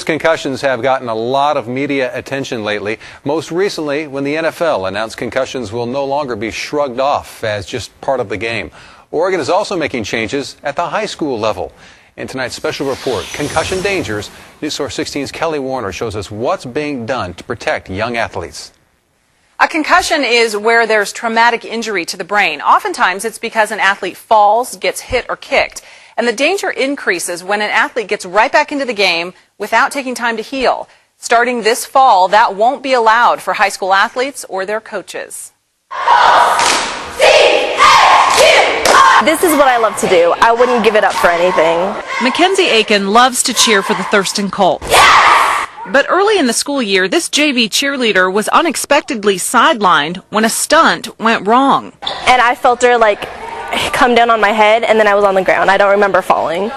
concussions have gotten a lot of media attention lately, most recently when the NFL announced concussions will no longer be shrugged off as just part of the game. Oregon is also making changes at the high school level. In tonight's special report, Concussion Dangers, News Source 16's Kelly Warner shows us what's being done to protect young athletes. A concussion is where there's traumatic injury to the brain. Oftentimes it's because an athlete falls, gets hit or kicked. And the danger increases when an athlete gets right back into the game without taking time to heal. Starting this fall, that won't be allowed for high school athletes or their coaches. This is what I love to do. I wouldn't give it up for anything. Mackenzie Aiken loves to cheer for the Thurston Colts. But early in the school year, this JV cheerleader was unexpectedly sidelined when a stunt went wrong. And I felt her come down on my head, and then I was on the ground. I don't remember falling.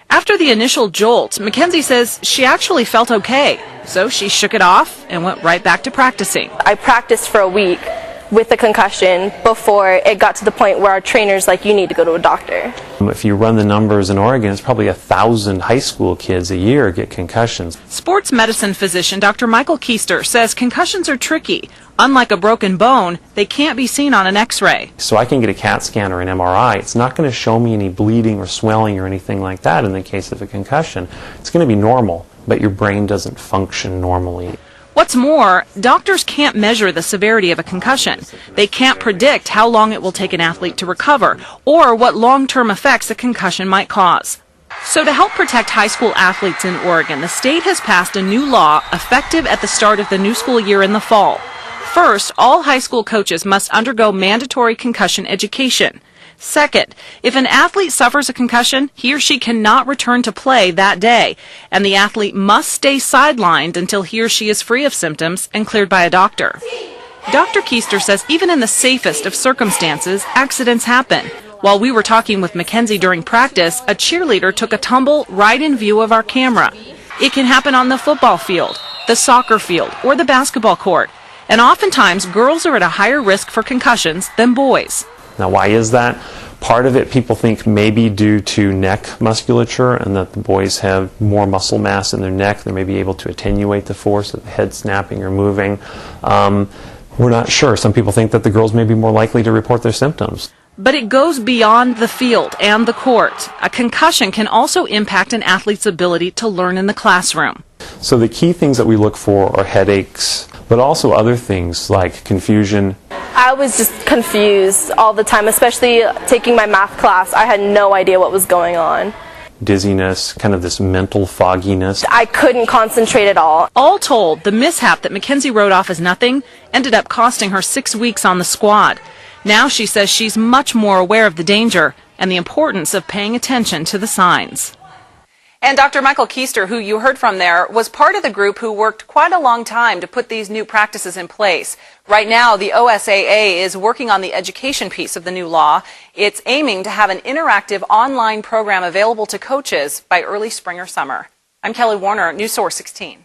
After the initial jolt, Mackenzie says she actually felt okay. So she shook it off and went right back to practicing. I practiced for a week with the concussion before it got to the point where our trainer's like, you need to go to a doctor. If you run the numbers in Oregon, it's probably 1,000 high school kids a year get concussions. Sports medicine physician Dr. Michael Keister says concussions are tricky. Unlike a broken bone, they can't be seen on an X-ray. So I can get a CAT scan or an MRI. It's not going to show me any bleeding or swelling or anything like that in the case of a concussion. It's going to be normal, but your brain doesn't function normally. What's more, doctors can't measure the severity of a concussion. They can't predict how long it will take an athlete to recover or what long-term effects a concussion might cause. So to help protect high school athletes in Oregon, the state has passed a new law effective at the start of the new school year in the fall. First, all high school coaches must undergo mandatory concussion education. Second, if an athlete suffers a concussion, he or she cannot return to play that day, and the athlete must stay sidelined until he or she is free of symptoms and cleared by a doctor. Dr. Keister says even in the safest of circumstances, accidents happen. While we were talking with Mackenzie during practice, a cheerleader took a tumble right in view of our camera. It can happen on the football field, the soccer field, or the basketball court. And oftentimes, girls are at a higher risk for concussions than boys. Now, why is that? Part of it people think may be due to neck musculature and that the boys have more muscle mass in their neck. They may be able to attenuate the force of the head snapping or moving. We're not sure. Some people think that the girls may be more likely to report their symptoms. But it goes beyond the field and the court. A concussion can also impact an athlete's ability to learn in the classroom. So the key things that we look for are headaches, but also other things like confusion. I was just confused all the time, especially taking my math class. I had no idea what was going on. Dizziness, kind of this mental fogginess. I couldn't concentrate at all. All told, the mishap that Mackenzie wrote off as nothing ended up costing her 6 weeks on the squad. Now she says she's much more aware of the danger and the importance of paying attention to the signs. And Dr. Michael Keister, who you heard from there, was part of the group who worked quite a long time to put these new practices in place. Right now, the OSAA is working on the education piece of the new law. It's aiming to have an interactive online program available to coaches by early spring or summer. I'm Kelly Warner, News Source 16.